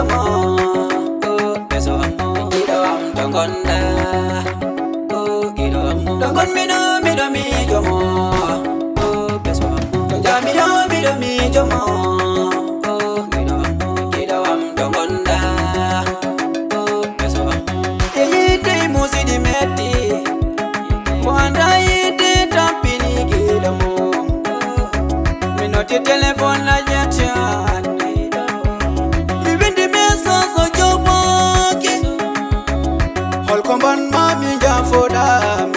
jomo. Beso amo. Ido am tongonda. Ido amo. Tongon mi jomo. Beso amo. Tonjami mi jomo. Ido am tongonda. Beso amo. Yite musi di meti. Wanda yite tampini gidamo. Minoti telefon la jetchan. Mivindi mesa so joboke. Hol komban mami jafodam.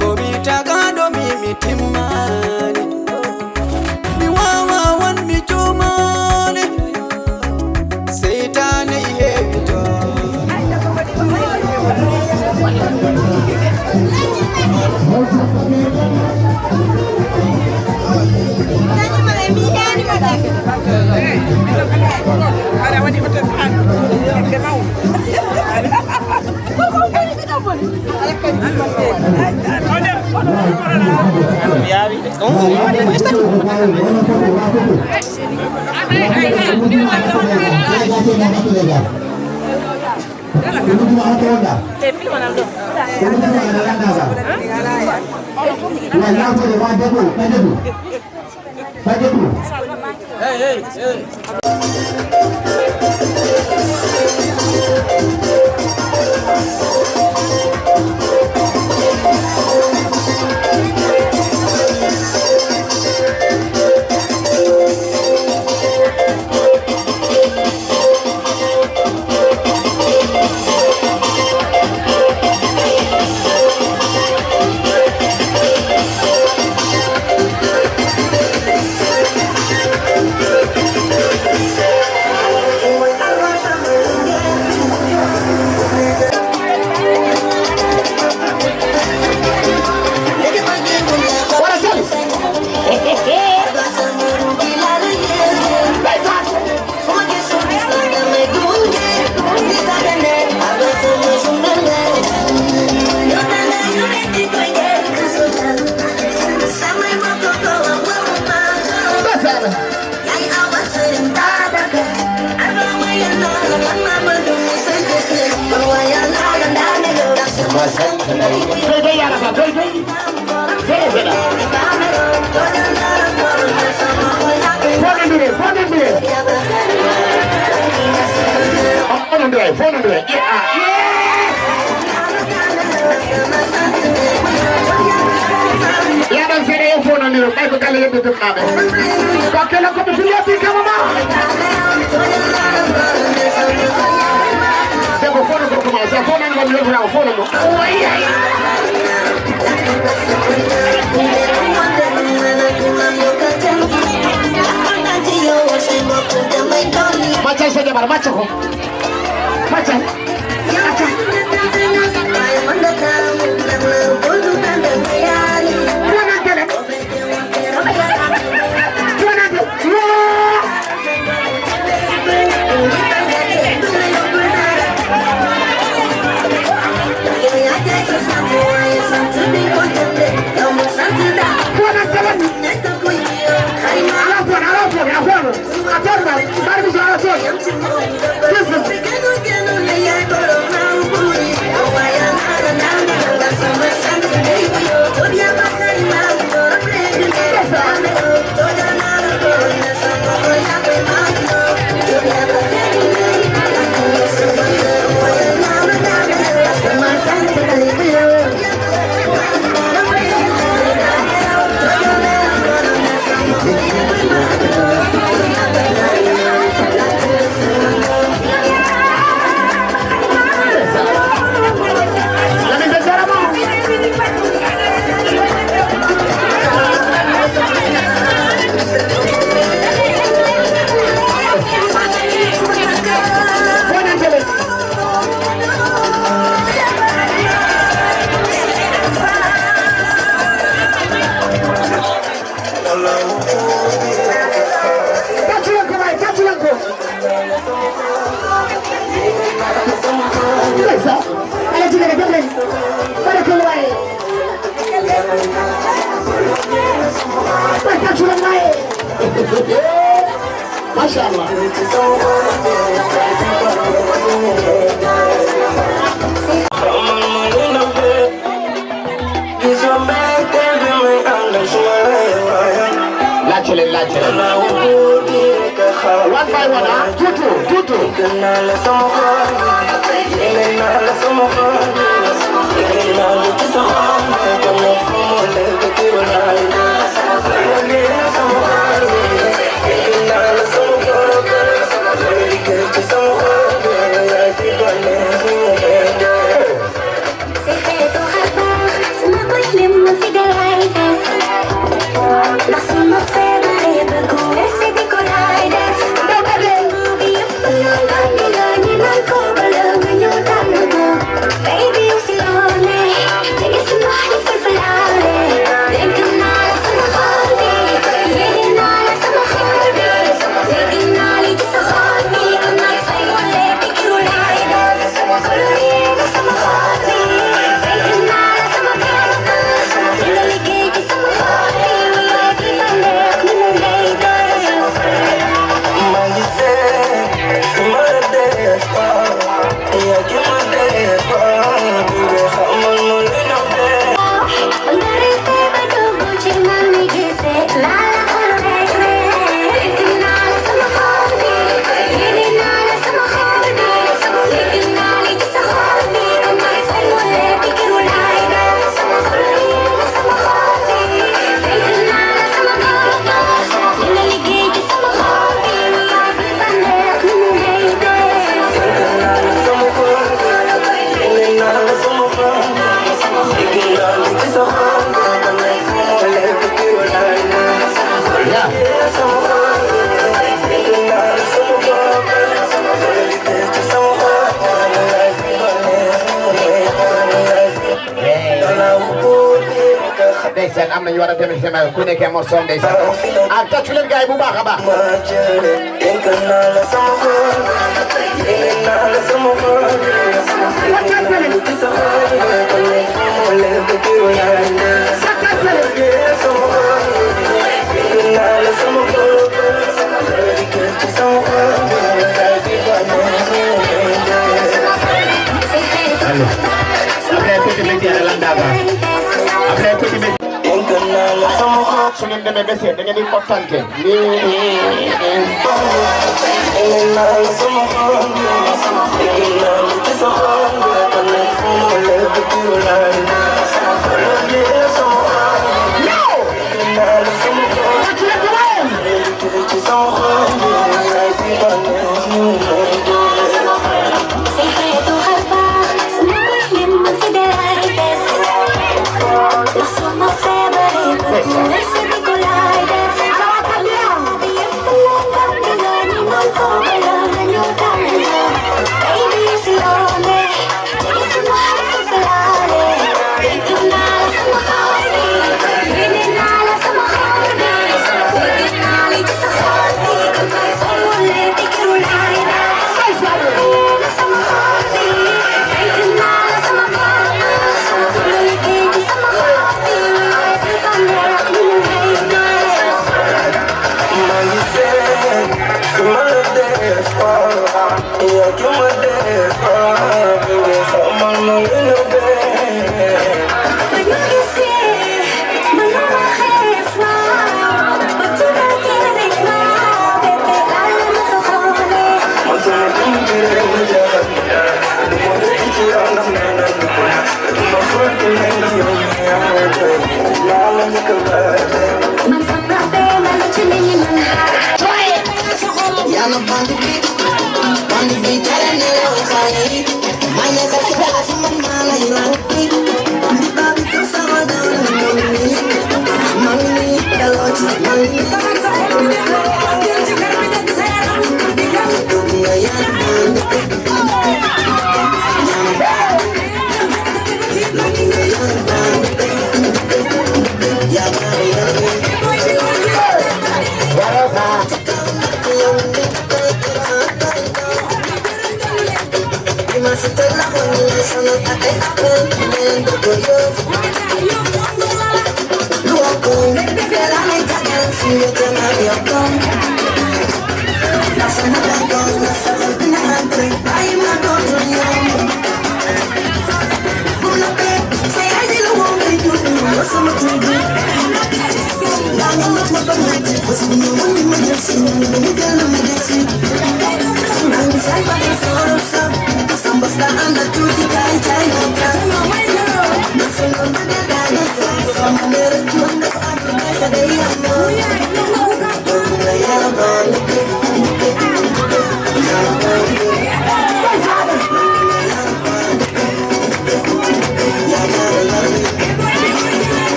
Komita gado mimi timani. Mi wawa wan mi jumani. Satan ihevito. Macha se llama macho. Macha. Mashallah. Lachele. One by one, huh? Tutu. ndeysaan am nañu war a demee sama ku nekkee morceau ndeysaan ak tàccu leen gaay bu baax a baax su ngeen demee ba seet da ngeen di kottante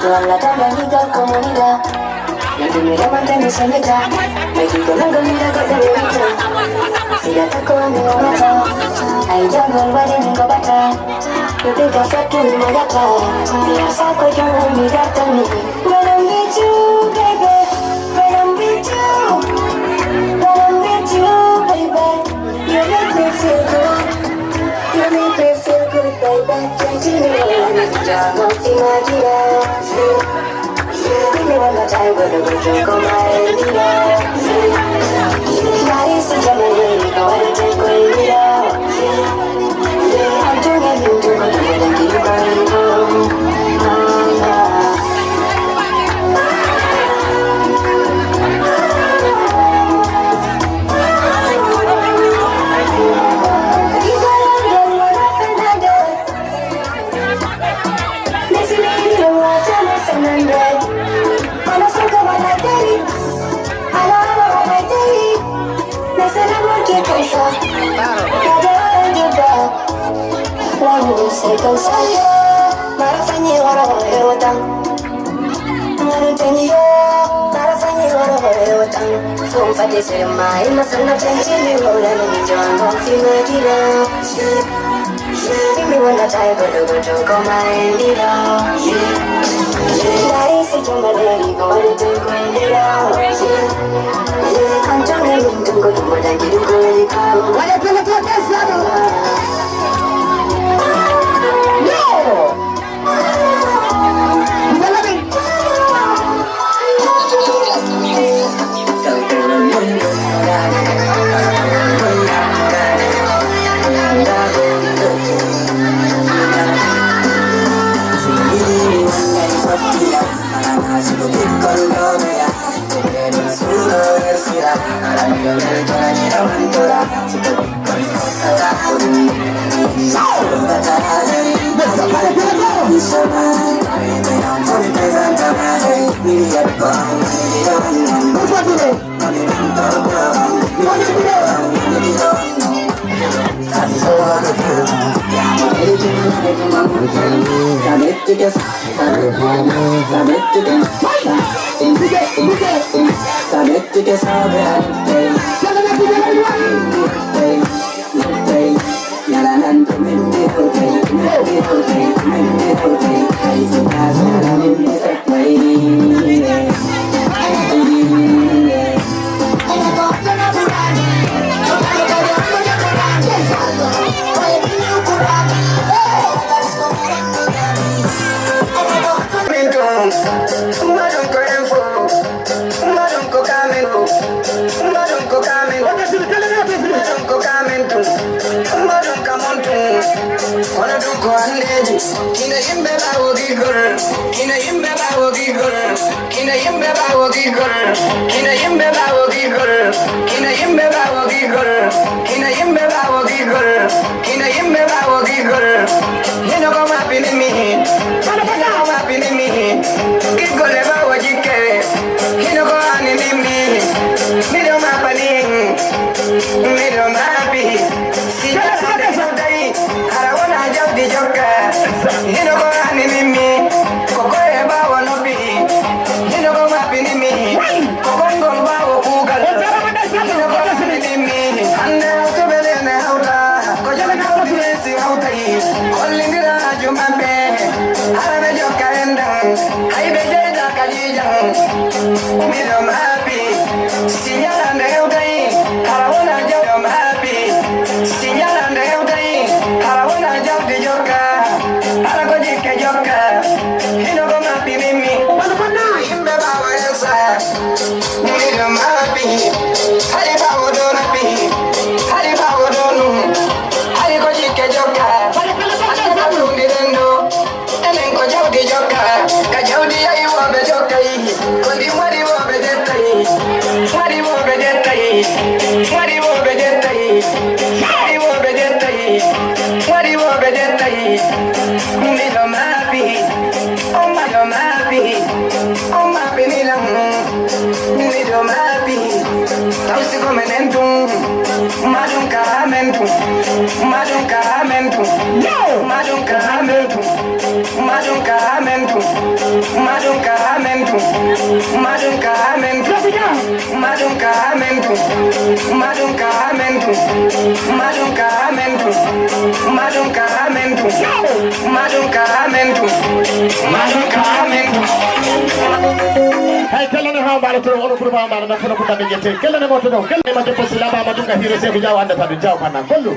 Toda la Tanganyika comunidad, la primera mantén se meta, México la comida con la bebida, si la taco mi mata, ahí ya no el wedding ni bata, yo te café tu mi gata, mira saco yo no mi gata ni, when I'm with you baby, when I'm with you, when I'm with you baby, you make me feel good, you make me feel good baby, can't you know, I'm not in my dear. Give me one more time, we're gonna drink on my India. I used to jump away, go ahead and take away me out. I'm doing it, do what I'm gonna keep going home. Say go say yo, marafanye wara hore watan. Marafanye yo, marafanye wara hore watan. Fum fate se mai masana change me hola ni jan go fi medira. Give me one more time, go to go my Indira. Dai se jamba deri go to go Indira. Anjane mintu go to madangi go ika. Wale pele to kesado. gigol, kina yimbe bawo gigol, kina yimbe bawo gigol, kina yimbe bawo gigol, kina yimbe bawo gigol. Hino ko mapini mi, hino ko mapini mi, gigol e bawo jike. Hino ko anini mi, mi do mapani, mi do mapi. Si jala sodai, arawana jawdi joka. Hino ko anini mi, koko e bawo nobi. Hino ko mapini mi, koko ngol bawo kugal. Hino ko anini mi, ande utubele ne hauta, ko jala na utubesi hautai. Olindira jumambe, arabe joka endang, haibe jeda kajijang. Mi do mapi, sinyala ne hautai, arawana jawdi mapi. Sinyala ne hautai, arawana jawdi joka. Arago jike joka, hino ko mapi mimi. Imbe bawo elsa, mi do mapi. Hari bawo dona pi, hari bawo donu, hari ko jike joka. Aka kundi rendo, enen ko jawdi joka. Ka jawdi ayi wobe joka yi, kondi wadi wobe jetai, wadi wobe jetai, wadi wobe jetai, wadi wobe jetai, wadi wobe jetai. Mi do mapi, oh my do mapi, oh mapi ni lam, mi do mapi. Tausi ko menentum, madum kahamentum, madum kahamentum, madum kahamentum, madum kahamentum, madum kahamentum, madum kahamentum, madum kahamentum, madum kahamentum, madum kahamentum, madum kahamentum, madum kahamentum, madum kahamentum. Hey, kelene ha bala to ono pour ba bala na kono ko tan jete kelene mo to do kelene ma depo sila ba ma dunga hire se jaw anda tan jaw kana kollu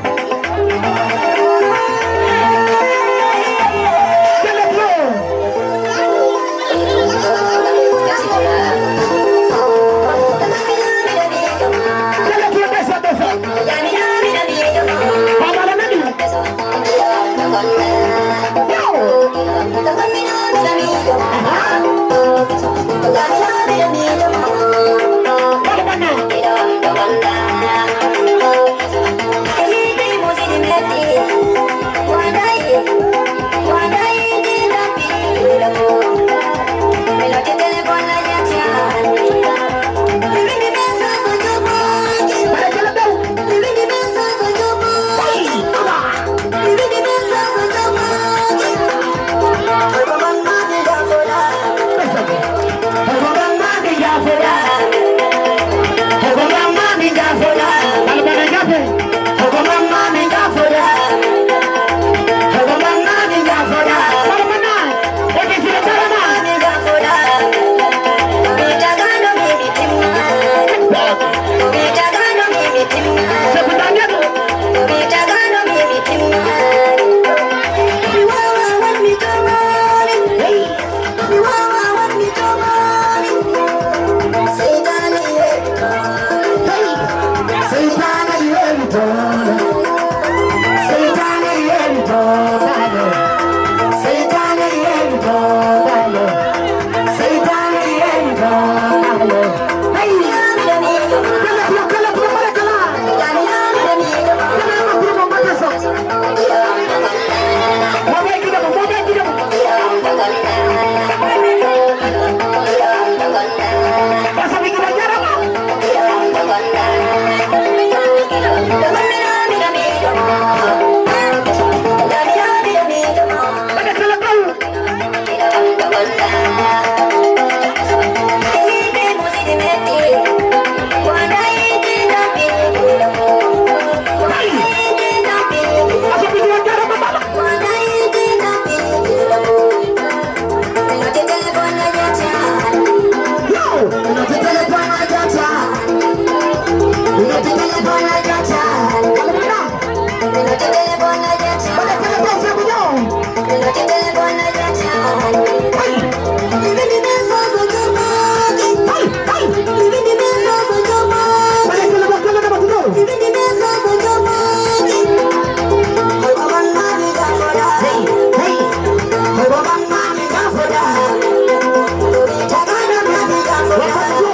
Hey!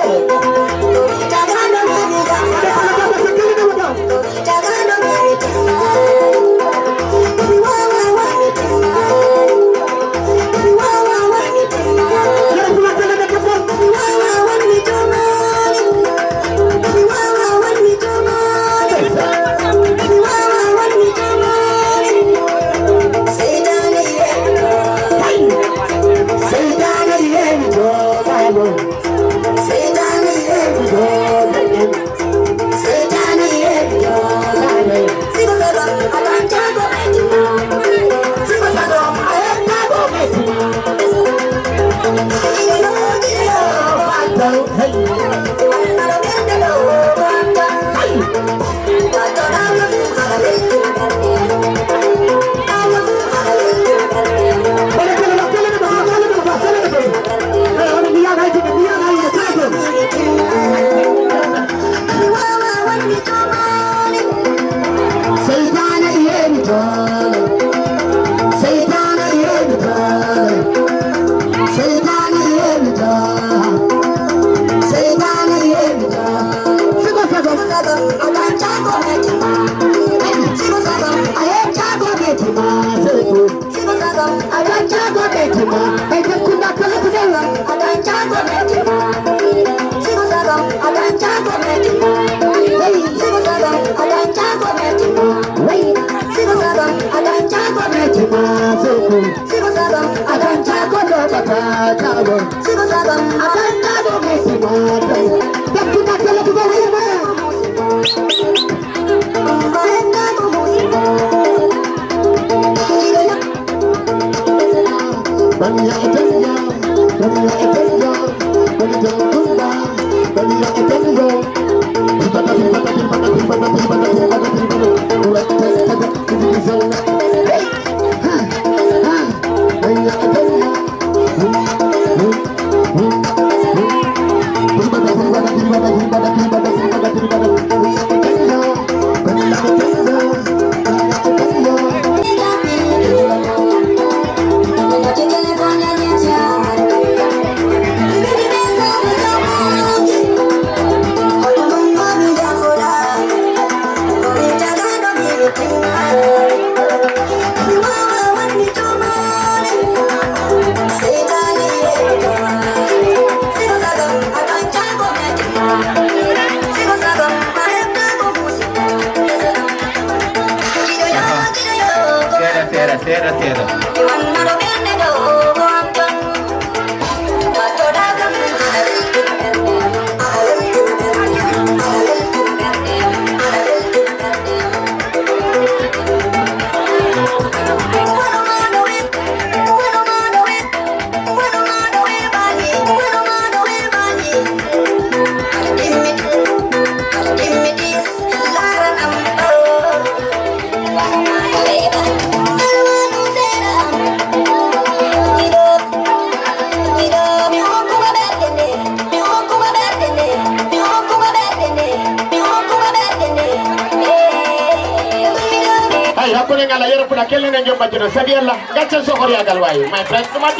My friend, come on,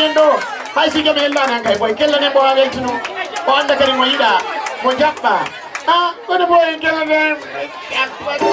I see you in Lana, boy, kill them, boy, on the Karim Moida, Mojapa. Ah, what a boy, and kill them.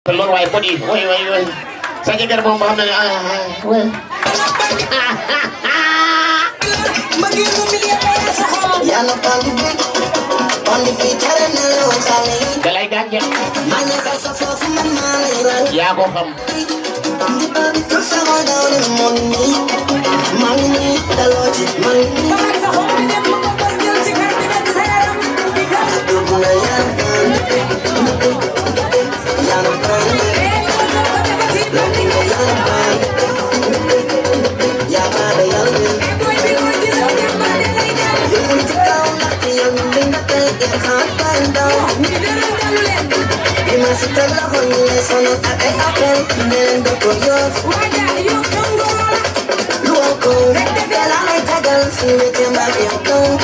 เป็นรถไวพอดีโอ้ยใส่แจ็คเก็ตมองบ้านเลยเว้ยอะไรกันเนี่ยยาก็คำEso no está en papel, viendo por Dios. Loco, de la letra del cine que me aviento.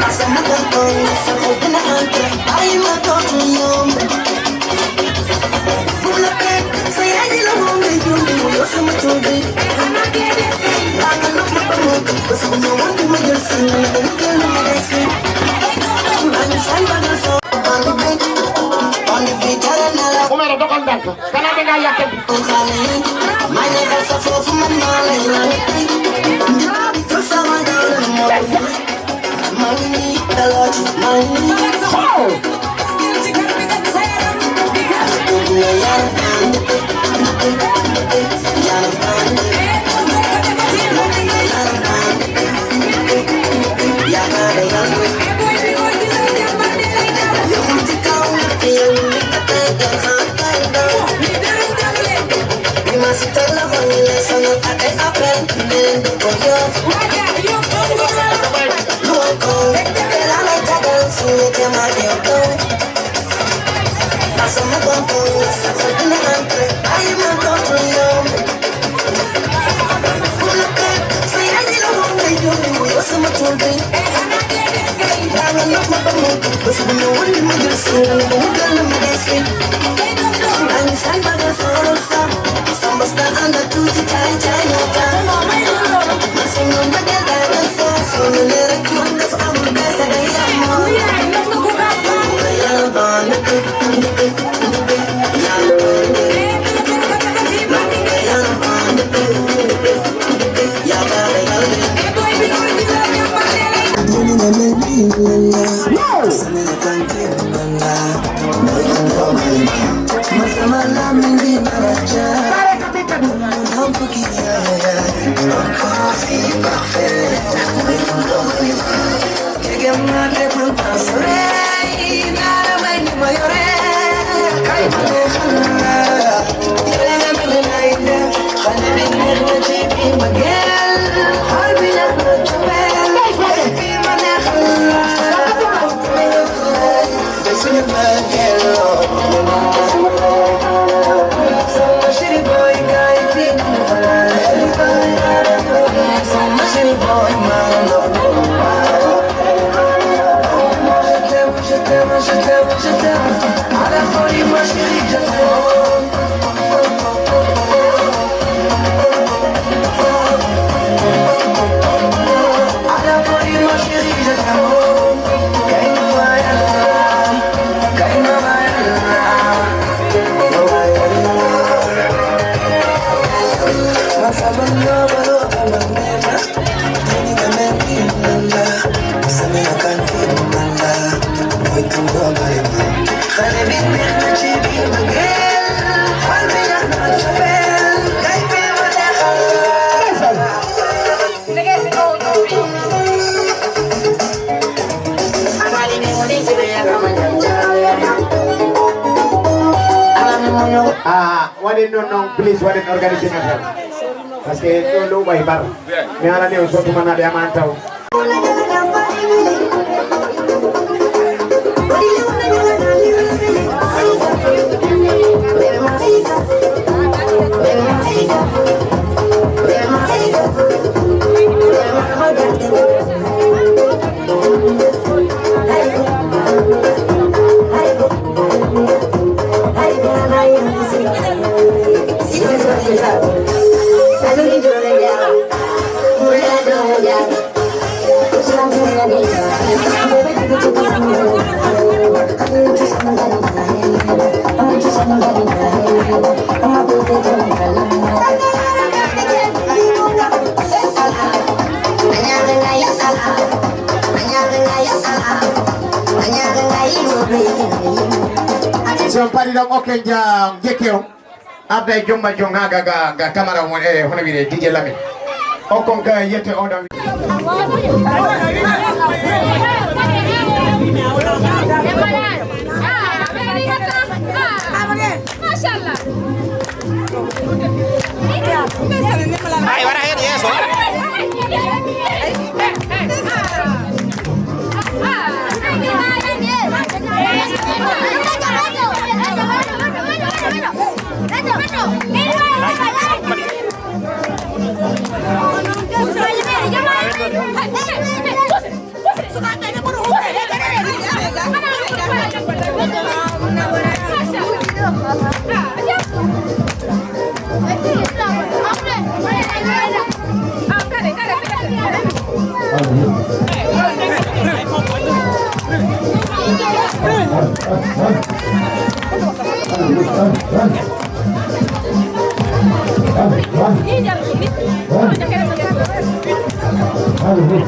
Pasamos con todo, se rompe la gente, ahí me toco un nombre. Por la que se hay los hombres, yo soy muy chungi. Hagan lo que podemos, pues como no te me dio el cine, no te lo mereces. I'm salvando el sol, on the beat. Umero dokon dank kana de nga yakkel Waɗen ɗon noon please waɗen organisé affaire par ce que ɗo luuɓa e bar mi alani on sottumanaɗe aman taw I'm So pari dong oke jang jekyo abda jomba jonga ga kamera hono bi DJ Lamine o kon ga yete o dam Mashallah. Ay, ahora es eso. Ayo.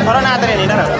Corona natin ini nara.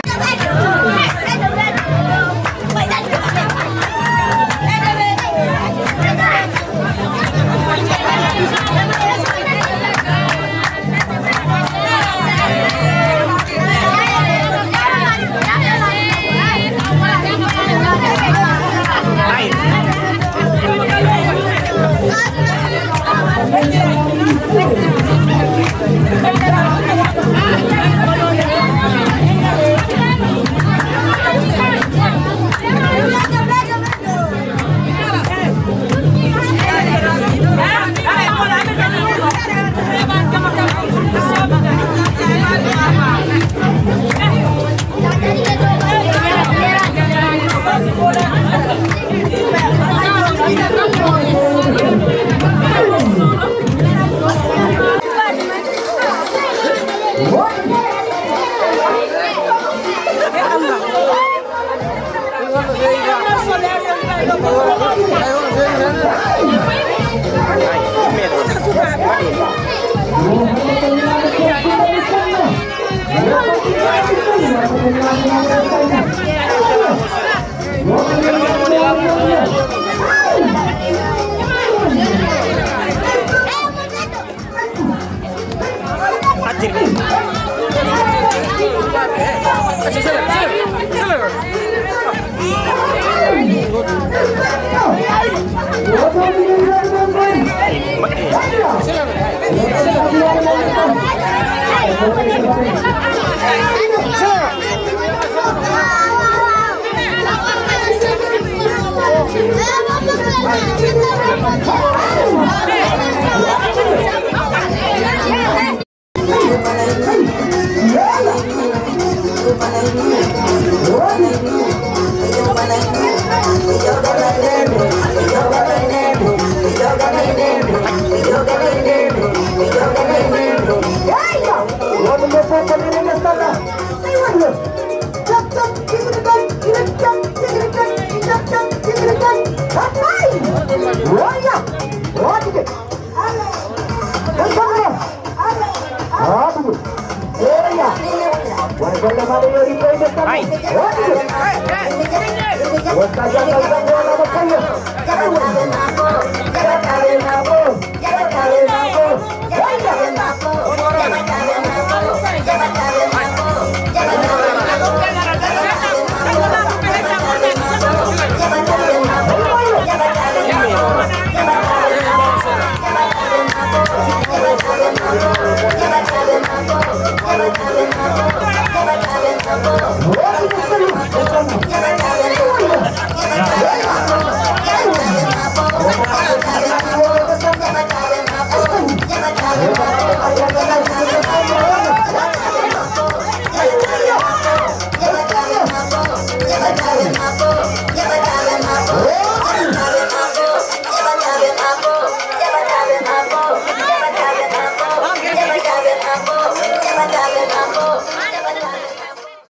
Come on.